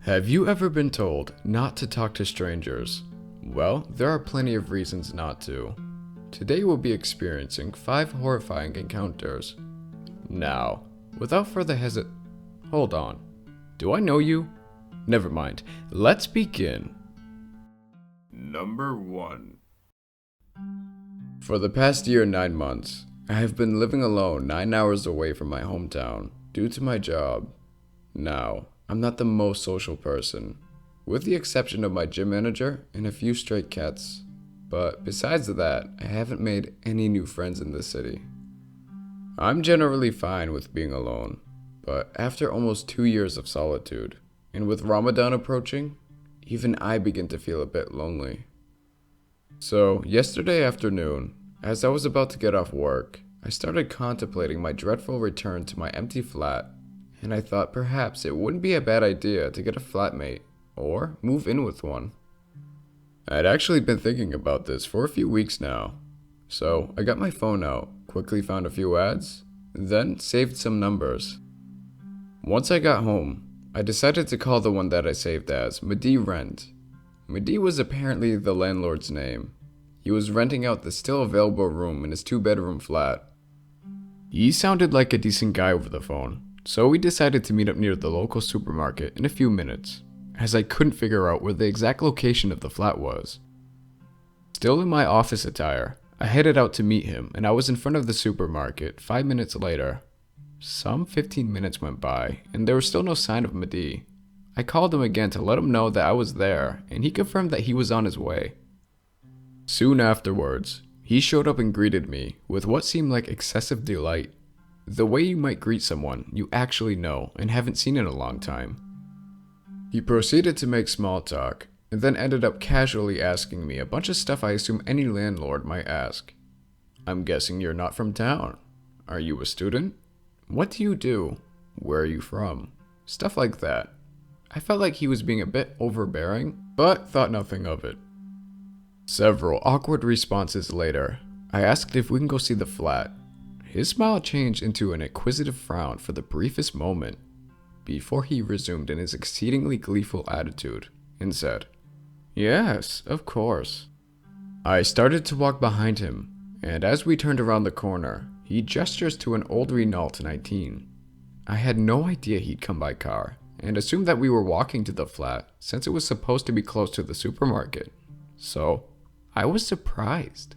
Have you ever been told not to talk to strangers? Well, there are plenty of reasons not to. Today we'll be experiencing 5 horrifying encounters. Now, without further hold on. Do I know you? Never mind. Let's begin. Number 1. For the past year and 9 months, I have been living alone 9 hours away from my hometown due to my job. Now, I'm not the most social person, with the exception of my gym manager and a few stray cats. But besides that, I haven't made any new friends in this city. I'm generally fine with being alone, but after almost 2 years of solitude, and with Ramadan approaching, even I begin to feel a bit lonely. So, yesterday afternoon, as I was about to get off work, I started contemplating my dreadful return to my empty flat, and I thought perhaps it wouldn't be a bad idea to get a flatmate, or move in with one. I'd actually been thinking about this for a few weeks now, so I got my phone out, quickly found a few ads, then saved some numbers. Once I got home, I decided to call the one that I saved as Madi Rent. Madi was apparently the landlord's name. He was renting out the still available room in his 2-bedroom flat. He sounded like a decent guy over the phone, so we decided to meet up near the local supermarket in a few minutes, as I couldn't figure out where the exact location of the flat was. Still in my office attire, I headed out to meet him, and I was in front of the supermarket 5 minutes later. Some 15 minutes went by, and there was still no sign of Madi. I called him again to let him know that I was there, and he confirmed that he was on his way. Soon afterwards, he showed up and greeted me with what seemed like excessive delight. The way you might greet someone you actually know and haven't seen in a long time. He proceeded to make small talk, and then ended up casually asking me a bunch of stuff I assume any landlord might ask. I'm guessing you're not from town. Are you a student? What do you do? Where are you from? Stuff like that. I felt like he was being a bit overbearing, but thought nothing of it. Several awkward responses later, I asked if we can go see the flat. His smile changed into an inquisitive frown for the briefest moment, before he resumed in his exceedingly gleeful attitude, and said, "Yes, of course." I started to walk behind him, and as we turned around the corner, he gestures to an old Renault 19. I had no idea he'd come by car, and assumed that we were walking to the flat since it was supposed to be close to the supermarket. So, I was surprised.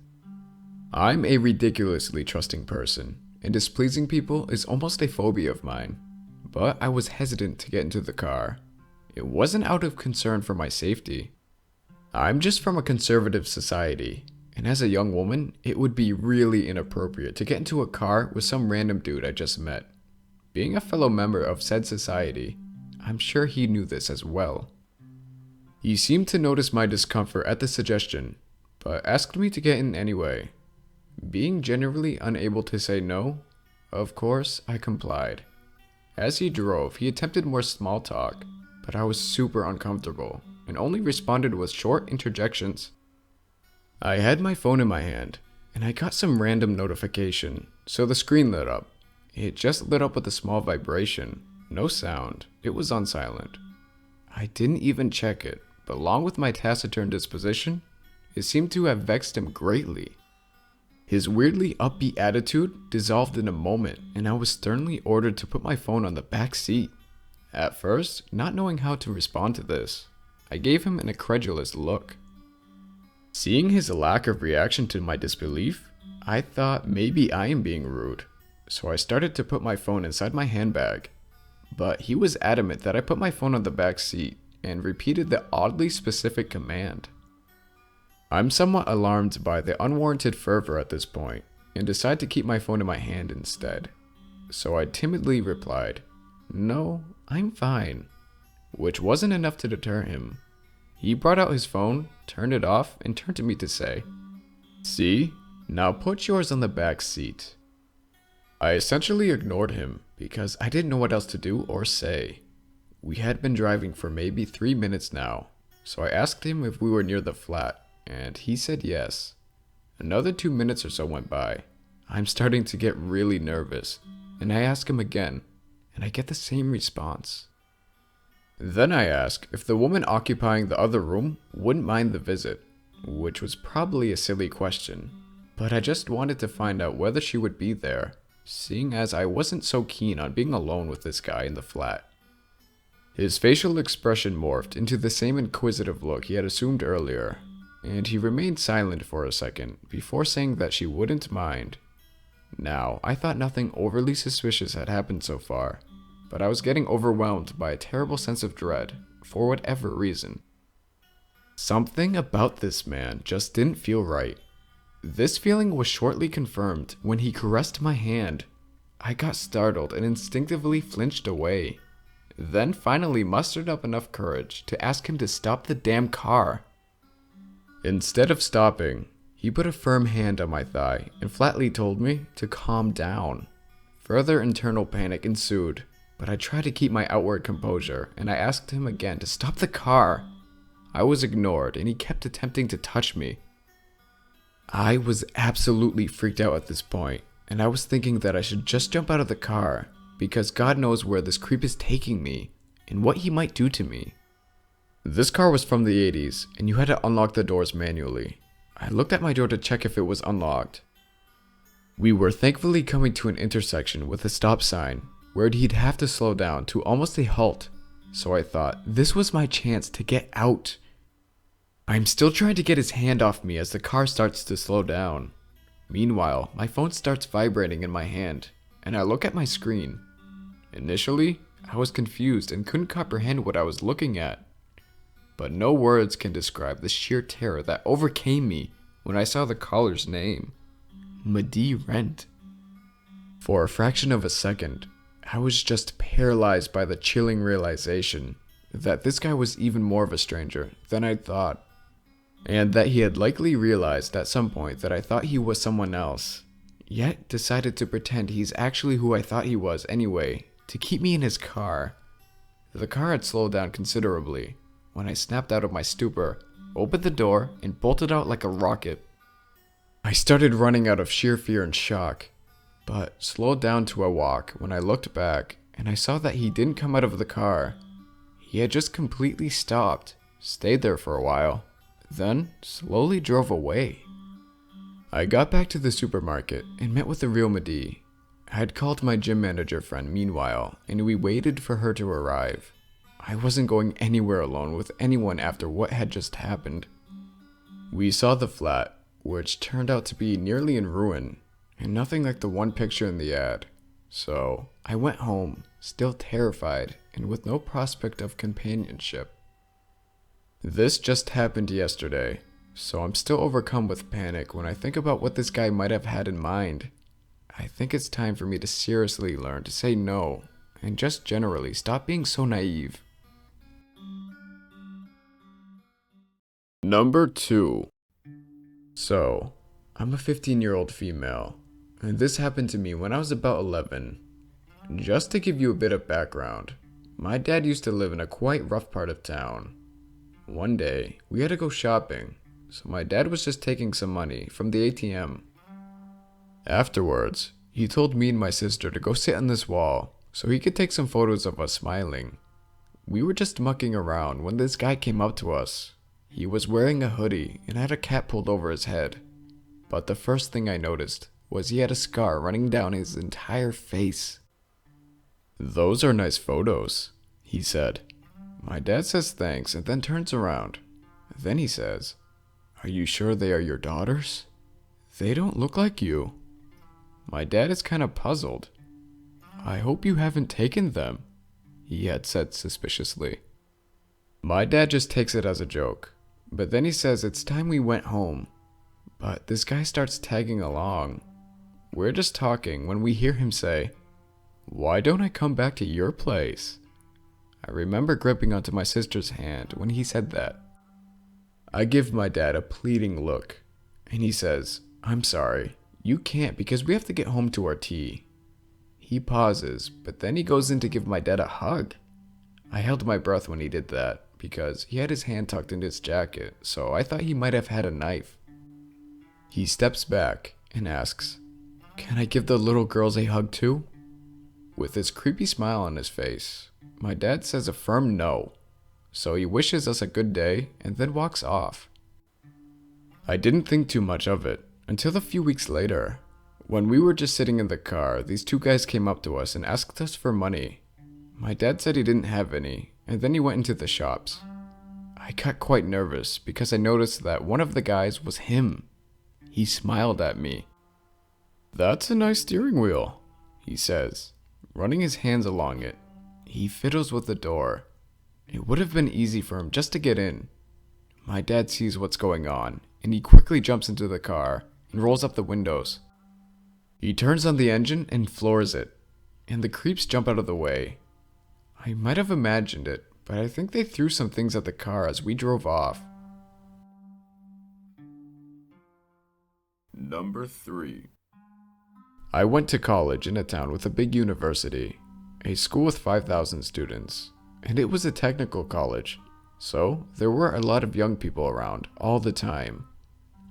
I'm a ridiculously trusting person, and displeasing people is almost a phobia of mine, but I was hesitant to get into the car. It wasn't out of concern for my safety. I'm just from a conservative society, and as a young woman, it would be really inappropriate to get into a car with some random dude I just met. Being a fellow member of said society, I'm sure he knew this as well. He seemed to notice my discomfort at the suggestion, but asked me to get in anyway. Being generally unable to say no, of course, I complied. As he drove, he attempted more small talk, but I was super uncomfortable, and only responded with short interjections. I had my phone in my hand, and I got some random notification, so the screen lit up. It just lit up with a small vibration, no sound, it was on silent. I didn't even check it, but along with my taciturn disposition, it seemed to have vexed him greatly. His weirdly upbeat attitude dissolved in a moment, and I was sternly ordered to put my phone on the back seat. At first, not knowing how to respond to this, I gave him an incredulous look. Seeing his lack of reaction to my disbelief, I thought maybe I am being rude, so I started to put my phone inside my handbag. But he was adamant that I put my phone on the back seat, and repeated the oddly specific command. I'm somewhat alarmed by the unwarranted fervor at this point, and decide to keep my phone in my hand instead. So I timidly replied, "No, I'm fine," which wasn't enough to deter him. He brought out his phone, turned it off, and turned to me to say, "See, now put yours on the back seat." I essentially ignored him because I didn't know what else to do or say. We had been driving for maybe 3 minutes now, so I asked him if we were near the flat, and he said yes. Another 2 minutes or so went by. I'm starting to get really nervous, and I ask him again, and I get the same response. Then I asked if the woman occupying the other room wouldn't mind the visit, which was probably a silly question, but I just wanted to find out whether she would be there, seeing as I wasn't so keen on being alone with this guy in the flat. His facial expression morphed into the same inquisitive look he had assumed earlier, and he remained silent for a second before saying that she wouldn't mind. Now, I thought nothing overly suspicious had happened so far, but I was getting overwhelmed by a terrible sense of dread, for whatever reason. Something about this man just didn't feel right. This feeling was shortly confirmed when he caressed my hand. I got startled and instinctively flinched away, then finally mustered up enough courage to ask him to stop the damn car. Instead of stopping, he put a firm hand on my thigh and flatly told me to calm down. Further internal panic ensued, but I tried to keep my outward composure and I asked him again to stop the car. I was ignored and he kept attempting to touch me. I was absolutely freaked out at this point, and I was thinking that I should just jump out of the car, because God knows where this creep is taking me, and what he might do to me. This car was from the 80s, and you had to unlock the doors manually. I looked at my door to check if it was unlocked. We were thankfully coming to an intersection with a stop sign, where he'd have to slow down to almost a halt, so I thought this was my chance to get out. I'm still trying to get his hand off me as the car starts to slow down. Meanwhile, my phone starts vibrating in my hand, and I look at my screen. Initially, I was confused and couldn't comprehend what I was looking at. But no words can describe the sheer terror that overcame me when I saw the caller's name. Madi Rent. For a fraction of a second, I was just paralyzed by the chilling realization that this guy was even more of a stranger than I'd thought, and that he had likely realized at some point that I thought he was someone else, yet decided to pretend he's actually who I thought he was anyway, to keep me in his car. The car had slowed down considerably when I snapped out of my stupor, opened the door, and bolted out like a rocket. I started running out of sheer fear and shock, but slowed down to a walk when I looked back and I saw that he didn't come out of the car. He had just completely stopped, stayed there for a while, then slowly drove away. I got back to the supermarket and met with the real Madi. I had called my gym manager friend meanwhile, and we waited for her to arrive. I wasn't going anywhere alone with anyone after what had just happened. We saw the flat, which turned out to be nearly in ruin, and nothing like the one picture in the ad. So I went home, still terrified and with no prospect of companionship. This just happened yesterday, so I'm still overcome with panic when I think about what this guy might have had in mind. I think it's time for me to seriously learn to say no, and just generally stop being so naive. Number 2. So, I'm a 15-year-old female, and this happened to me when I was about 11. Just to give you a bit of background, my dad used to live in a quite rough part of town. One day, we had to go shopping, so my dad was just taking some money from the ATM. Afterwards, he told me and my sister to go sit on this wall so he could take some photos of us smiling. We were just mucking around when this guy came up to us. He was wearing a hoodie and had a cap pulled over his head. But the first thing I noticed was he had a scar running down his entire face. "Those are nice photos," he said. My dad says thanks and then turns around. Then he says, "Are you sure they are your daughters? They don't look like you." My dad is kind of puzzled. "I hope you haven't taken them," he had said suspiciously. My dad just takes it as a joke, but then he says it's time we went home. But this guy starts tagging along. We're just talking when we hear him say, "Why don't I come back to your place?" I remember gripping onto my sister's hand when he said that. I give my dad a pleading look, and he says, "I'm sorry, you can't because we have to get home to our tea." He pauses, but then he goes in to give my dad a hug. I held my breath when he did that, because he had his hand tucked into his jacket, so I thought he might have had a knife. He steps back and asks, "Can I give the little girls a hug too?" with his creepy smile on his face. My dad says a firm no, so he wishes us a good day and then walks off. I didn't think too much of it until a few weeks later. When we were just sitting in the car, these two guys came up to us and asked us for money. My dad said he didn't have any, and then he went into the shops. I got quite nervous because I noticed that one of the guys was him. He smiled at me. "That's a nice steering wheel," he says, running his hands along it. He fiddles with the door. It would have been easy for him just to get in. My dad sees what's going on, and he quickly jumps into the car and rolls up the windows. He turns on the engine and floors it, and the creeps jump out of the way. I might have imagined it, but I think they threw some things at the car as we drove off. Number 3. I went to college in a town with a big university, a school with 5,000 students, and it was a technical college, so there were a lot of young people around all the time.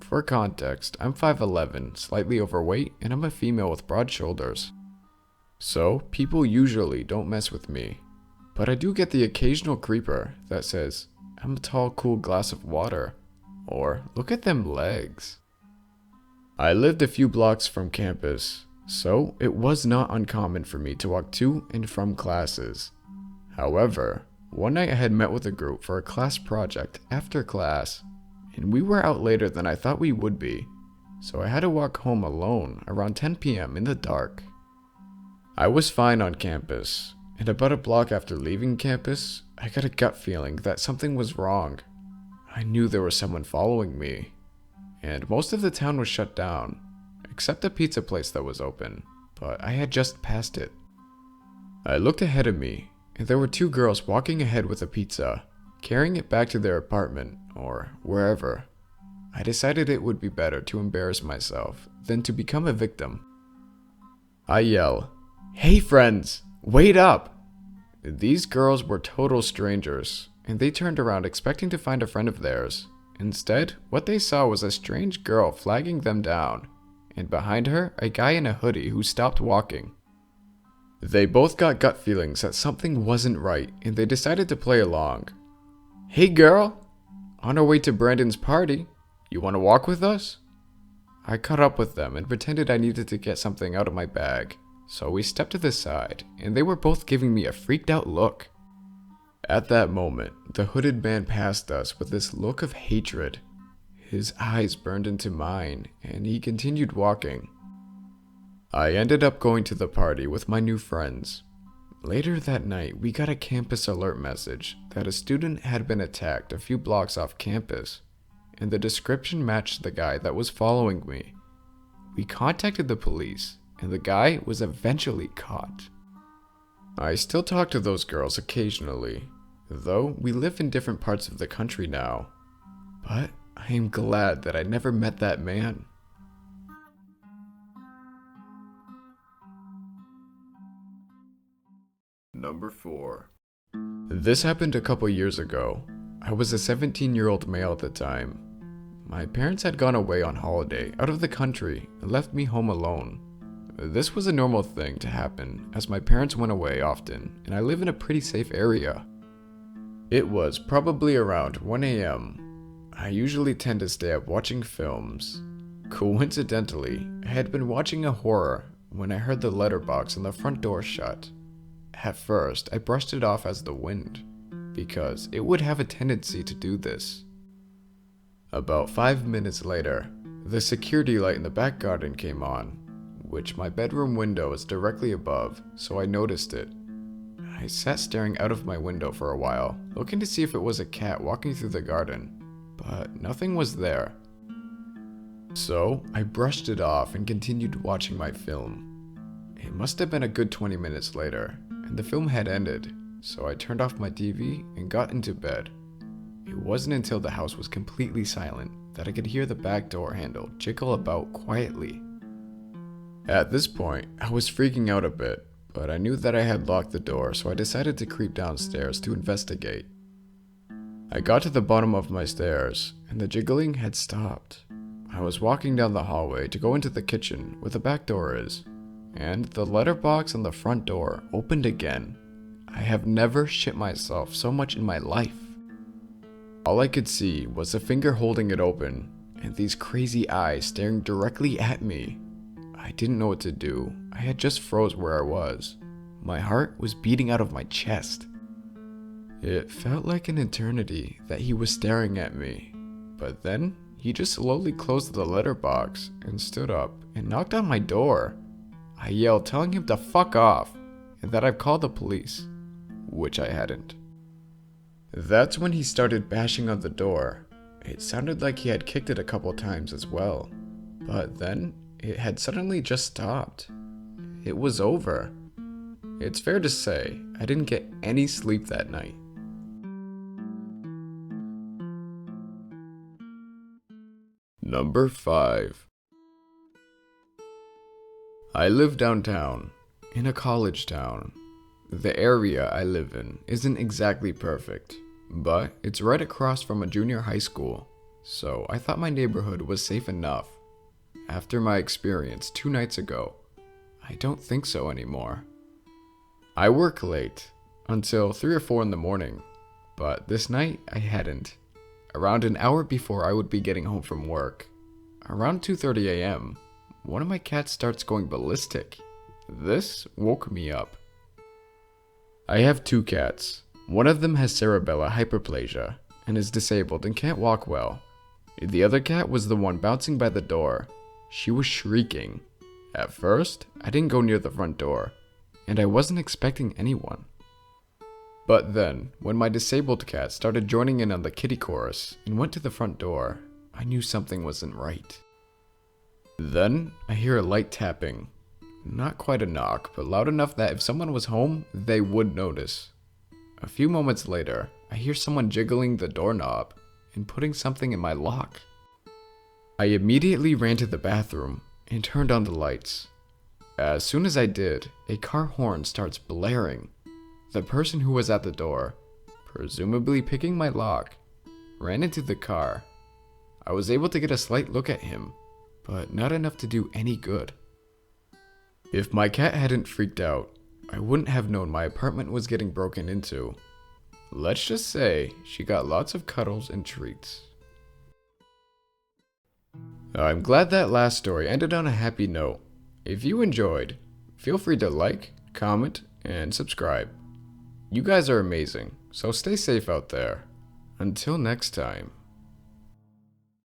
For context, I'm 5'11", slightly overweight, and I'm a female with broad shoulders. So, people usually don't mess with me. But I do get the occasional creeper that says, "I'm a tall, cool glass of water," or "Look at them legs." I lived a few blocks from campus, so it was not uncommon for me to walk to and from classes. However, one night I had met with a group for a class project after class, and we were out later than I thought we would be, so I had to walk home alone around 10 p.m. in the dark. I was fine on campus, and about a block after leaving campus, I got a gut feeling that something was wrong. I knew there was someone following me, and most of the town was shut down, except a pizza place that was open, but I had just passed it. I looked ahead of me, and there were two girls walking ahead with a pizza, carrying it back to their apartment, or wherever. I decided it would be better to embarrass myself than to become a victim. I yell, "Hey friends, wait up!" These girls were total strangers, and they turned around expecting to find a friend of theirs. Instead, what they saw was a strange girl flagging them down, and behind her, a guy in a hoodie who stopped walking. They both got gut feelings that something wasn't right, and they decided to play along. "Hey girl, on our way to Brandon's party, you want to walk with us?" I caught up with them and pretended I needed to get something out of my bag, so we stepped to the side, and they were both giving me a freaked out look. At that moment, the hooded man passed us with this look of hatred. His eyes burned into mine, and he continued walking. I ended up going to the party with my new friends. Later that night, we got a campus alert message that a student had been attacked a few blocks off campus, and the description matched the guy that was following me. We contacted the police, and the guy was eventually caught. I still talk to those girls occasionally, though we live in different parts of the country now. But I am glad that I never met that man. Number 4. This happened a couple years ago. I was a 17-year-old male at the time. My parents had gone away on holiday out of the country and left me home alone. This was a normal thing to happen as my parents went away often and I live in a pretty safe area. It was probably around 1 a.m. I usually tend to stay up watching films. Coincidentally, I had been watching a horror when I heard the letterbox on the front door shut. At first, I brushed it off as the wind, because it would have a tendency to do this. About 5 minutes later, the security light in the back garden came on, which my bedroom window is directly above, so I noticed it. I sat staring out of my window for a while, looking to see if it was a cat walking through the garden, but nothing was there. So I brushed it off and continued watching my film. It must have been a good 20 minutes later, and the film had ended, so I turned off my TV and got into bed. It wasn't until the house was completely silent that I could hear the back door handle jiggle about quietly. At this point, I was freaking out a bit, but I knew that I had locked the door, so I decided to creep downstairs to investigate. I got to the bottom of my stairs, and the jiggling had stopped. I was walking down the hallway to go into the kitchen where the back door is, and the letterbox on the front door opened again. I have never shit myself so much in my life. All I could see was a finger holding it open, and these crazy eyes staring directly at me. I didn't know what to do. I had just froze where I was. My heart was beating out of my chest. It felt like an eternity that he was staring at me. But then, he just slowly closed the letterbox and stood up and knocked on my door. I yelled telling him to fuck off and that I've called the police, which I hadn't. That's when he started bashing on the door. It sounded like he had kicked it a couple times as well. But then, it had suddenly just stopped. It was over. It's fair to say, I didn't get any sleep that night. Number 5. I live downtown, in a college town. The area I live in isn't exactly perfect, but it's right across from a junior high school, so I thought my neighborhood was safe enough. After my experience 2 nights ago, I don't think so anymore. I work late, until 3 or 4 in the morning, but this night I hadn't. Around an hour before I would be getting home from work, around 2:30 a.m., one of my cats starts going ballistic. This woke me up. I have 2 cats. One of them has cerebellar hyperplasia and is disabled and can't walk well. The other cat was the one bouncing by the door. She was shrieking. At first, I didn't go near the front door, and I wasn't expecting anyone. But then, when my disabled cat started joining in on the kitty chorus and went to the front door, I knew something wasn't right. Then, I hear a light tapping. Not quite a knock, but loud enough that if someone was home, they would notice. A few moments later, I hear someone jiggling the doorknob and putting something in my lock. I immediately ran to the bathroom and turned on the lights. As soon as I did, a car horn starts blaring. The person who was at the door, presumably picking my lock, ran into the car. I was able to get a slight look at him, but not enough to do any good. If my cat hadn't freaked out, I wouldn't have known my apartment was getting broken into. Let's just say she got lots of cuddles and treats. I'm glad that last story ended on a happy note. If you enjoyed, feel free to like, comment, and subscribe. You guys are amazing, so stay safe out there. Until next time.